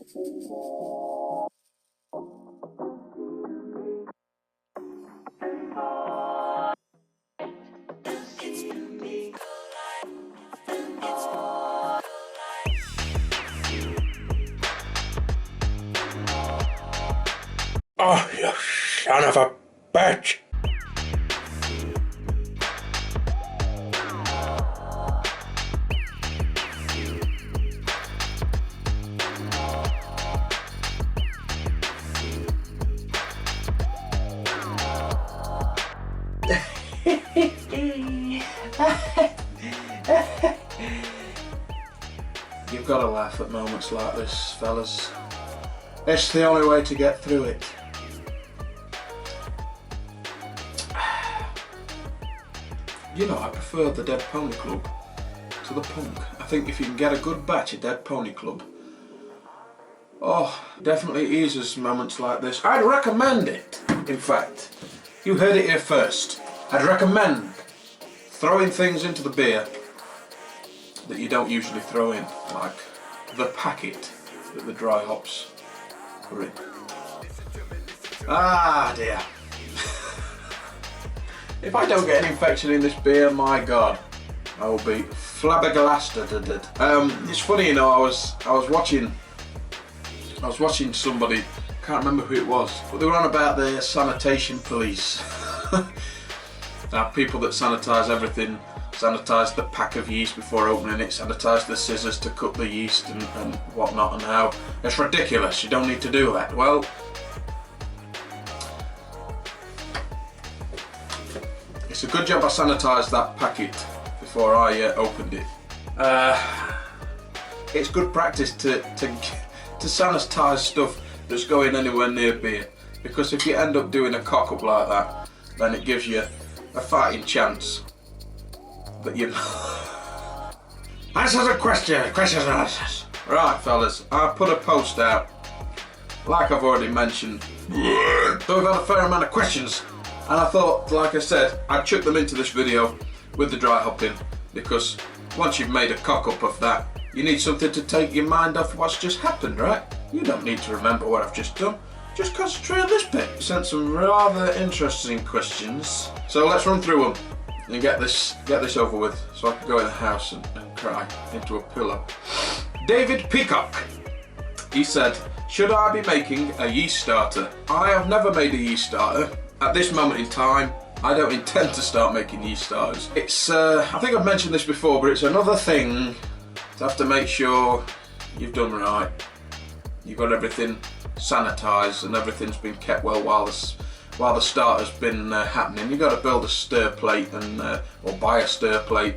Oh, you son of a bitch! You've got to laugh at moments like this, fellas. It's the only way to get through it. You know, I prefer the Dead Pony Club to the Punk. I think if you can get a good batch of Dead Pony Club, oh, definitely eases moments like this. I'd recommend it, in fact. You heard it here first. I'd recommend throwing things into the beer that you don't usually throw in, like the packet that the dry hops are in. Ah dear. If I don't get an infection in this beer, my god, I will be flabbergasted. It's funny, you know, I was watching somebody, can't remember who it was, but they were on about the sanitation police. Now, people that sanitise everything, sanitise the pack of yeast before opening it, sanitise the scissors to cut the yeast and whatnot, and how it's ridiculous, you don't need to do that. Well, it's a good job I sanitised that packet before I opened it. It's good practice to sanitise stuff that's going anywhere near beer, because if you end up doing a cock up like that, then it gives you a fighting chance that you answer the questions and answers. Right, fellas, I put a post out, like I've already mentioned. So we've had a fair amount of questions, and I thought, like I said, I'd chuck them into this video with the dry hopping, because once you've made a cock up of that, you need something to take your mind off what's just happened, right? You don't need to remember what I've just done. Just concentrate on this bit. You sent some rather interesting questions, so let's run through them and get this over with, so I can go in the house and cry into a pillow. David Peacock, he said, should I be making a yeast starter? I have never made a yeast starter. At this moment in time, I don't intend to start making yeast starters. It's, I think I've mentioned this before, but it's another thing to have to make sure you've done right. You've got everything sanitised and everything's been kept well while the starter's been happening. You've got to build a stir plate and or buy a stir plate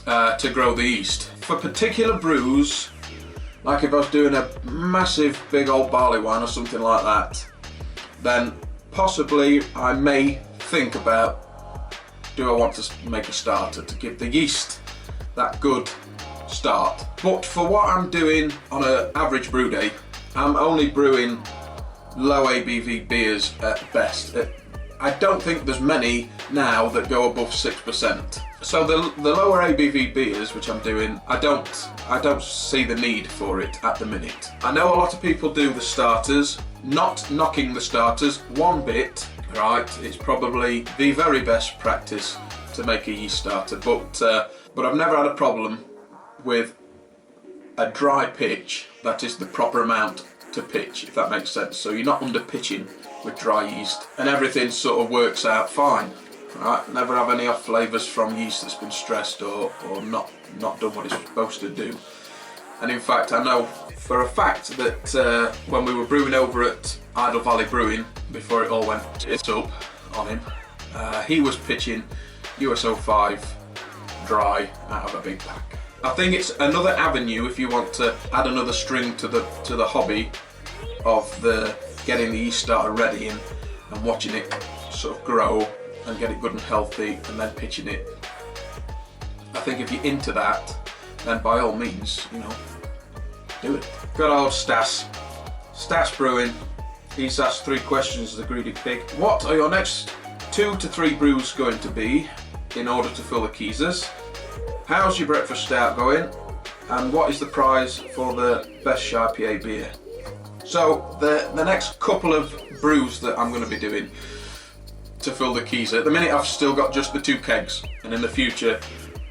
to grow the yeast. For particular brews, like if I was doing a massive big old barley wine or something like that, then possibly I may think about, do I want to make a starter to give the yeast that good start. But for what I'm doing on an average brew day, I'm only brewing low ABV beers at best. I don't think there's many now that go above 6%. So the lower ABV beers which I'm doing, I don't see the need for it at the minute. I know a lot of people do the starters, not knocking the starters one bit, right? It's probably the very best practice to make a yeast starter, but I've never had a problem with a dry pitch that is the proper amount to pitch, if that makes sense. So you're not under pitching with dry yeast, and everything sort of works out fine. Right? Never have any off flavours from yeast that's been stressed or not done what it's supposed to do. And in fact, I know for a fact that when we were brewing over at Idle Valley Brewing, before it all went tits up on him, he was pitching USO 5 dry out of a big pack. I think it's another avenue if you want to add another string to the hobby of getting the yeast starter ready and watching it sort of grow and get it good and healthy and then pitching it. I think if you're into that, then by all means, you know, do it. Good old Stas Brewing. He's asked 3 questions, the greedy pig. What are your next 2 to 3 brews going to be in order to fill the keezers? How's your breakfast stout going? And what is the prize for the best IPA beer? So the next couple of brews that I'm going to be doing to fill the keys. At the minute I've still got just the 2 kegs, and in the future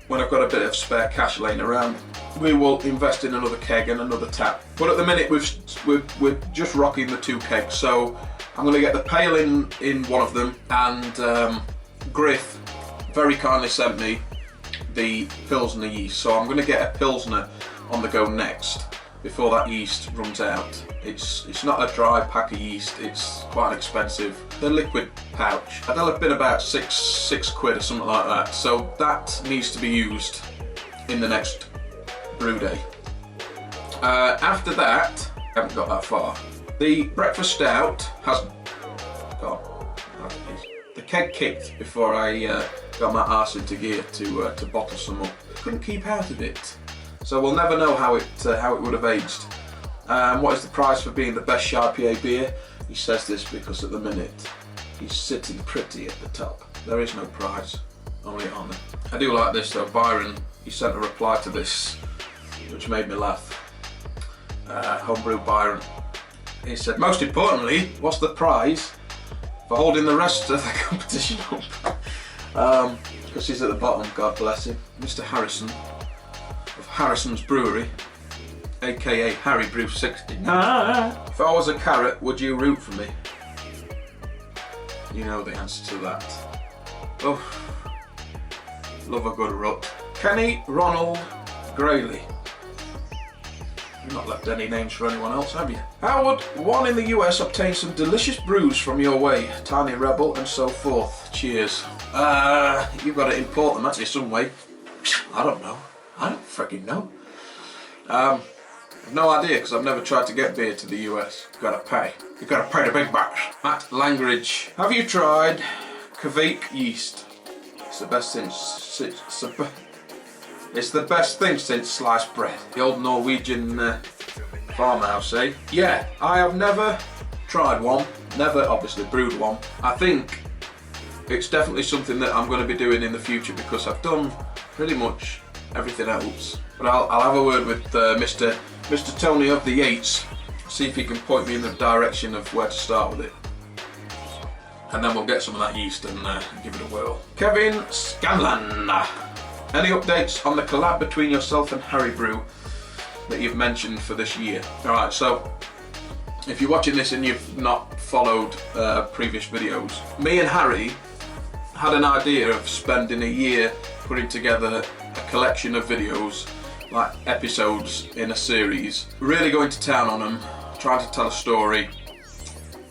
when I've got a bit of spare cash laying around, we will invest in another keg and another tap. But at the minute we're just rocking the 2 kegs, so I'm going to get the pale in one of them, and Griff very kindly sent me the Pilsner yeast, so I'm going to get a Pilsner on the go next before that yeast runs out. It's not a dry pack of yeast, it's quite expensive. The liquid pouch, that'll have been about six quid or something like that, so that needs to be used in the next brew day. After that, I haven't got that far. The breakfast stout has gone. The keg kicked before I got my arse into gear to bottle some up. Couldn't keep out of it, so we'll never know how it would have aged. What is the prize for being the best IPA beer? He says this because at the minute he's sitting pretty at the top. There is no prize, only honour. I do like this though. Byron, he sent a reply to this which made me laugh. Homebrew Byron. He said, most importantly, what's the prize for holding the rest of the competition up? Because he's at the bottom, God bless him. Mr. Harrison of Harrison's Brewery, aka Harry Brew 69. If I was a carrot, would you root for me? You know the answer to that. Oh, love a good root. Kenny Ronald Grayley. You've not left any names for anyone else, have you? How would one in the US obtain some delicious brews from your way? Tiny Rebel and so forth. Cheers. You've got to import them actually some way. I don't know. I don't freaking know. I've no idea because I've never tried to get beer to the US. You've got to pay. You've got to pay the big bucks. Matt Langridge. Have you tried Kvik yeast? It's the best It's the best thing since sliced bread. The old Norwegian farmhouse, eh? Yeah, I have never tried one. Never obviously brewed one. I think it's definitely something that I'm going to be doing in the future because I've done pretty much everything else. But I'll have a word with Mr. Tony of the Yates, see if he can point me in the direction of where to start with it. And then we'll get some of that yeast and give it a whirl. Kevin Scanlan. Any updates on the collab between yourself and Harry Brew that you've mentioned for this year? Alright, so if you're watching this and you've not followed previous videos, me and Harry had an idea of spending a year putting together a collection of videos, like episodes in a series, really going to town on them, trying to tell a story,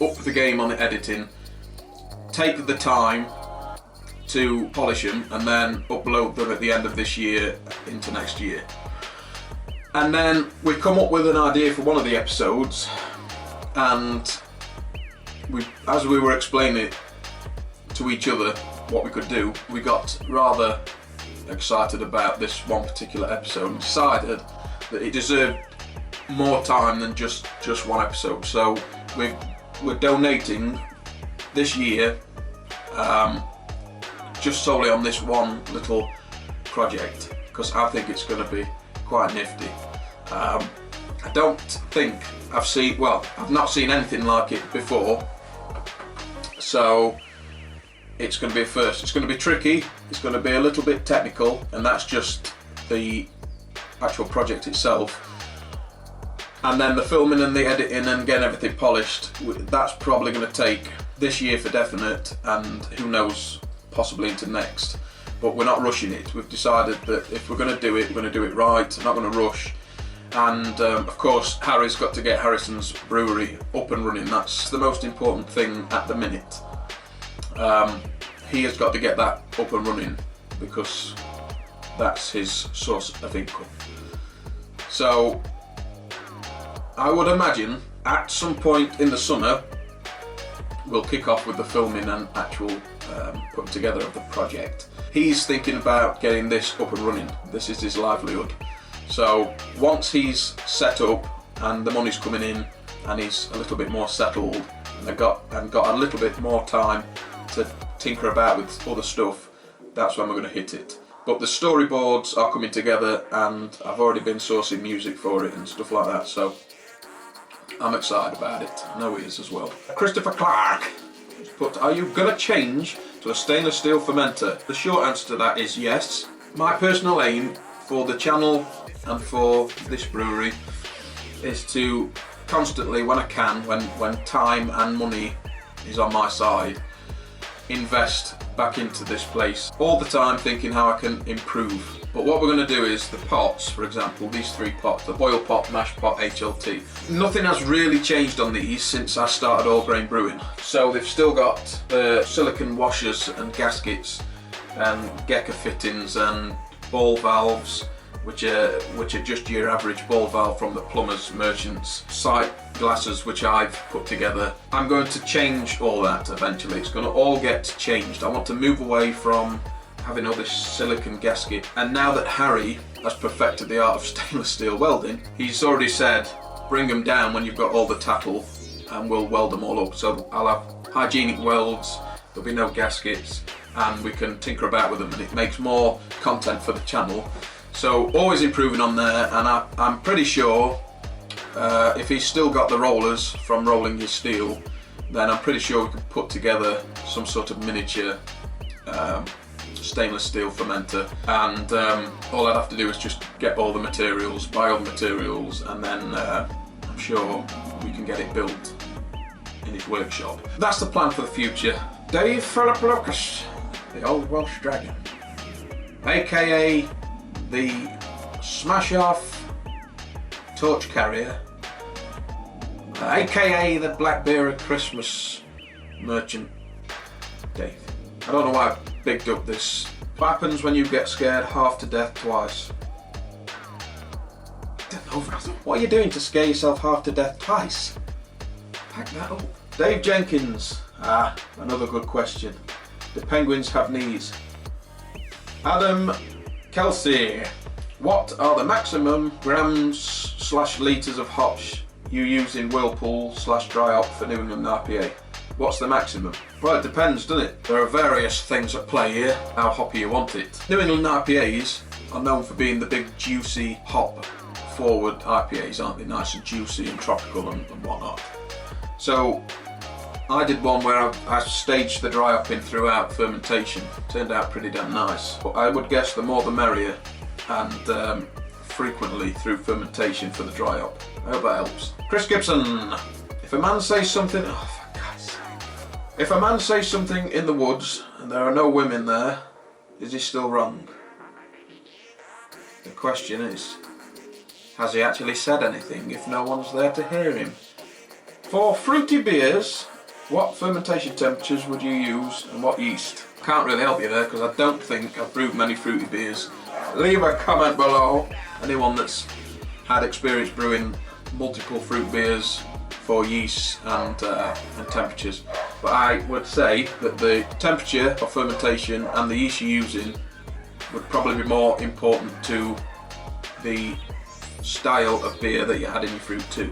up the game on the editing, take the time to polish them and then upload them at the end of this year into next year. And then we come up with an idea for one of the episodes, and as we were explaining it to each other what we could do, we got rather excited about this one particular episode and decided that it deserved more time than just one episode. So we're donating this year just solely on this one little project because I think it's going to be quite nifty. I don't think I've not seen anything like it before, so it's going to be a first. It's going to be tricky, it's going to be a little bit technical, and that's just the actual project itself. And then the filming and the editing and getting everything polished, that's probably going to take this year for definite, and who knows, possibly into next. But we're not rushing it. We've decided that if we're going to do it, we're going to do it right. We're not going to rush. And of course, Harry's got to get Harrison's Brewery up and running. That's the most important thing at the minute. He has got to get that up and running because that's his source of income. So I would imagine at some point in the summer we'll kick off with the filming and actual putting together of the project. He's thinking about getting this up and running. This is his livelihood. So once he's set up and the money's coming in and he's a little bit more settled and got a little bit more time to tinker about with other stuff, that's when we're going to hit it. But the storyboards are coming together, and I've already been sourcing music for it and stuff like that, so I'm excited about it. I know he is as well. Christopher Clark put, are you gonna change to a stainless steel fermenter? The short answer to that is yes. My personal aim for the channel and for this brewery is to constantly, when I can, when time and money is on my side, invest back into this place. All the time thinking how I can improve. But what we're going to do is the pots, for example, these 3 pots, the boil pot, mash pot, HLT. Nothing has really changed on these since I started all grain brewing. So they've still got the silicone washers and gaskets and Gecko fittings and ball valves, which are just your average ball valve from the plumbers, merchants, sight glasses which I've put together. I'm going to change all that eventually. It's going to all get changed. I want to move away from having all this silicone gasket. And now that Harry has perfected the art of stainless steel welding, he's already said bring them down when you've got all the tattle and we'll weld them all up. So I'll have hygienic welds, there'll be no gaskets, and we can tinker about with them, and it makes more content for the channel. So always improving on there, and I'm pretty sure if he's still got the rollers from rolling his steel, then I'm pretty sure we can put together some sort of miniature stainless steel fermenter, and all I'd have to do is just get all the materials, buy all the materials, and then I'm sure we can get it built in his workshop. That's the plan for the future. Dave Philip Lucas, the old Welsh dragon, aka the smash off torch carrier, aka the Black Beer of Christmas merchant, Dave. I don't know why I bigged up this. What happens when you get scared half to death twice? What are you doing to scare yourself half to death twice? Pack that up. Dave Jenkins. Another good question. Do penguins have knees? Adam Kelsey. What are the maximum grams / litres of hops you use in Whirlpool / dry hop for New England IPA? What's the maximum? Well, it depends, doesn't it? There are various things at play here, how hoppy you want it. New England IPAs are known for being the big juicy hop forward IPAs, aren't they? Nice and juicy and tropical and whatnot. So I did one where I staged the dry hopping throughout fermentation. Turned out pretty damn nice. But I would guess the more the merrier, and frequently through fermentation for the dry hop. I hope that helps. Chris Gibson. If a man says something, if a man says something in the woods and there are no women there, is he still wrong? The question is, has he actually said anything if no one's there to hear him? For fruity beers, what fermentation temperatures would you use and what yeast? Can't really help you there because I don't think I've brewed many fruity beers. Leave a comment below, anyone that's had experience brewing multiple fruit beers for yeast and temperatures. But I would say that the temperature of fermentation and the yeast you're using would probably be more important to the style of beer that you had in your fruit too.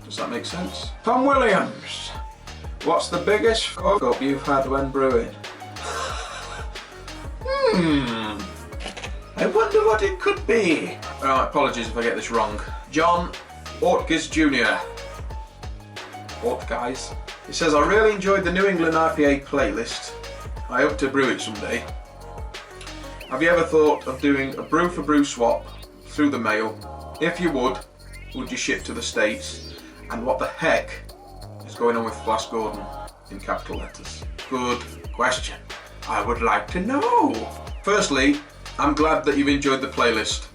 Does that make sense? Tom Williams, what's the biggest fuck up you've had when brewing? I wonder what it could be. Alright, apologies if I get this wrong. John Ortgies Jr. Ortgies. He says, I really enjoyed the New England IPA playlist. I hope to brew it someday. Have you ever thought of doing a brew for brew swap through the mail? If you would you ship to the States? And what the heck is going on with Flash Gordon in capital letters? Good question. I would like to know. Firstly, I'm glad that you've enjoyed the playlist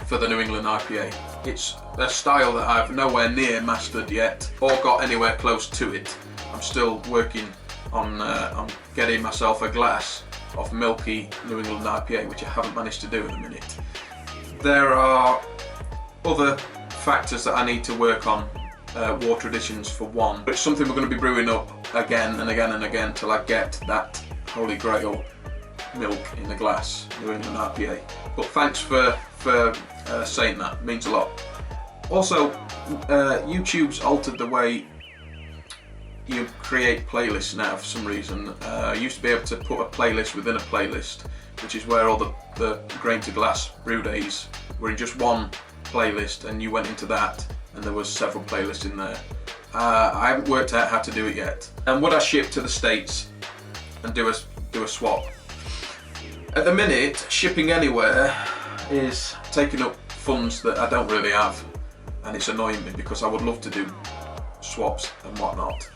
for the New England IPA. It's a style that I've nowhere near mastered yet or got anywhere close to it. I'm still working on getting myself a glass of milky New England IPA, which I haven't managed to do at the minute. There are other factors that I need to work on, water additions for one. It's something we're going to be brewing up again and again and again till I get that holy grail milk in the glass, New England IPA. But thanks for saying that, it means a lot. Also, YouTube's altered the way you create playlists now for some reason. I used to be able to put a playlist within a playlist, which is where all the Grain to Glass brew days were in just one playlist, and you went into that and there was several playlists in there. I haven't worked out how to do it yet. And would I ship to the States and do a swap? At the minute, shipping anywhere is taking up funds that I don't really have, and it's annoying me because I would love to do swaps and whatnot.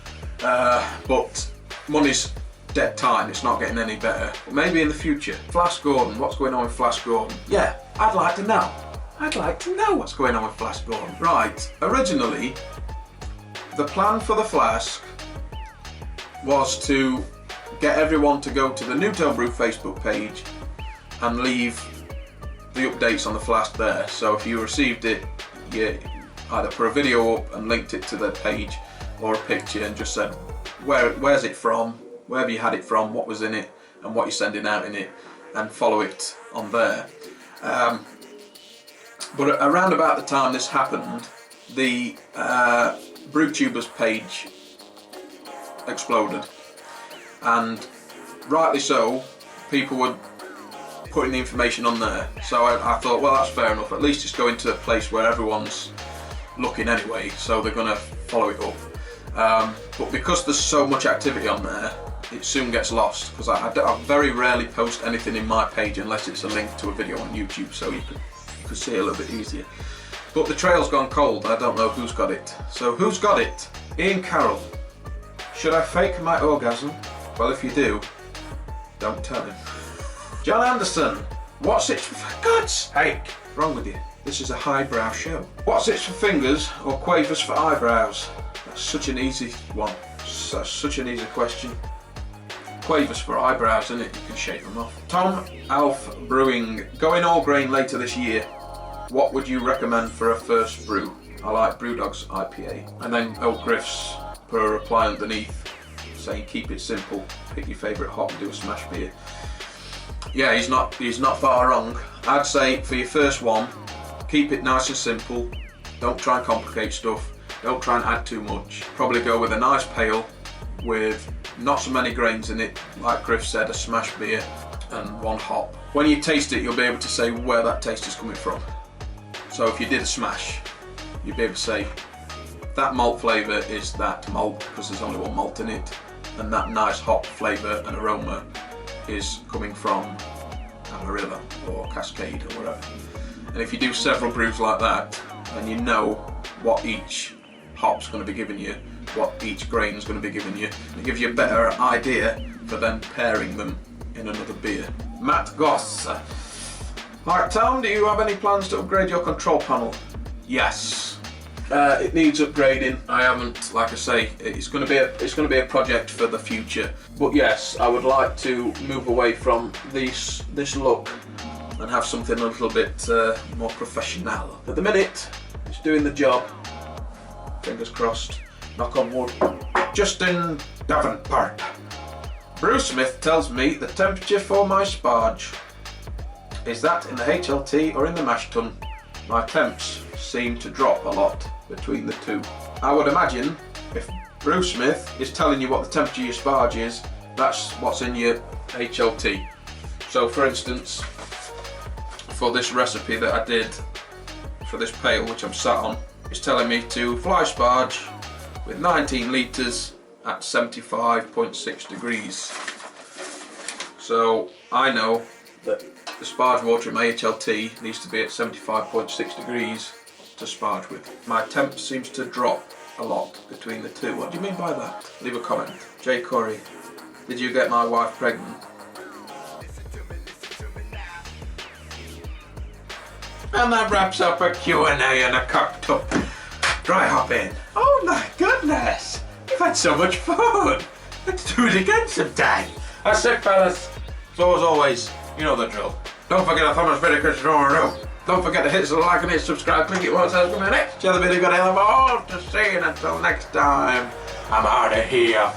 But money's dead time, it's not getting any better. But maybe in the future. Flask Gordon, what's going on with Flask Gordon? Yeah, I'd like to know. I'd like to know what's going on with Flask Gordon. Right, originally, the plan for the flask was to get everyone to go to the Newtown Brew Facebook page and leave the updates on the flask there. So if you received it, you either put a video up and linked it to the page, or a picture and just said where's it from, where have you had it from, what was in it, and what you're sending out in it, and follow it on there. But around about the time this happened, the BrewTubers page exploded, and rightly so. People were putting the information on there, so I thought, well, that's fair enough, at least it's going to a place where everyone's looking anyway, so they're going to follow it up. But because there's so much activity on there, it soon gets lost, because I very rarely post anything in my page unless it's a link to a video on YouTube, so you could see it a little bit easier. But the trail's gone cold, I don't know who's got it. So who's got it? Ian Carroll. Should I fake my orgasm? Well, if you do, don't tell him. John Anderson. What's it for God's sake? What's wrong with you? This is a highbrow show. What's it for fingers or quavers for eyebrows? That's such an easy one. That's such an easy question. Quavers for eyebrows, isn't it? You can shake them off. Tom Alf Brewing. Going all grain later this year. What would you recommend for a first brew? I like Brewdog's IPA. And then Oak Griff's put a reply underneath saying keep it simple, pick your favourite hop and do a smash beer. Yeah, he's not far wrong. I'd say for your first one, keep it nice and simple. Don't try and complicate stuff. Don't try and add too much. Probably go with a nice pale with not so many grains in it, like Griff said, a smash beer and one hop. When you taste it, you'll be able to say where that taste is coming from. So if you did a smash, you'd be able to say that malt flavour is that malt because there's only one malt in it, and that nice hop flavour and aroma is coming from Amarillo or Cascade or whatever. And if you do several brews like that, then you know what each hop's going to be giving you, what each grain's going to be giving you. It gives you a better idea for then pairing them in another beer. Matt Goss. Alright Tom, do you have any plans to upgrade your control panel? Yes. It needs upgrading. I haven't, like I say, it's going to be a project for the future. But yes, I would like to move away from this look and have something a little bit more professional. At the minute, it's doing the job. Fingers crossed. Knock on wood. Justin Davenport. Brewsmith tells me the temperature for my sparge. Is that in the HLT or in the mash tun? My temps seem to drop a lot between the two. I would imagine if Brewsmith is telling you what the temperature of your sparge is, that's what's in your HLT. So for instance, for this recipe that I did for this pail, which I'm sat on, it's telling me to fly sparge with 19 litres at 75.6 degrees. So I know that the sparge water in my HLT needs to be at 75.6 degrees to sparge with. My temp seems to drop a lot between the two. What do you mean by that? Leave a comment. Jay Corey, did you get my wife pregnant? And that wraps up a Q&A and a cocked up dry hop in. Oh my goodness, we've had so much fun. Let's do it again sometime. That's it, fellas. So as always, you know the drill. Don't forget to thumbs video, Chris. Don't forget to hit the like and hit subscribe. Click it once. That's going to the next. Share the video. Got to see you. Until next time, I'm out of here.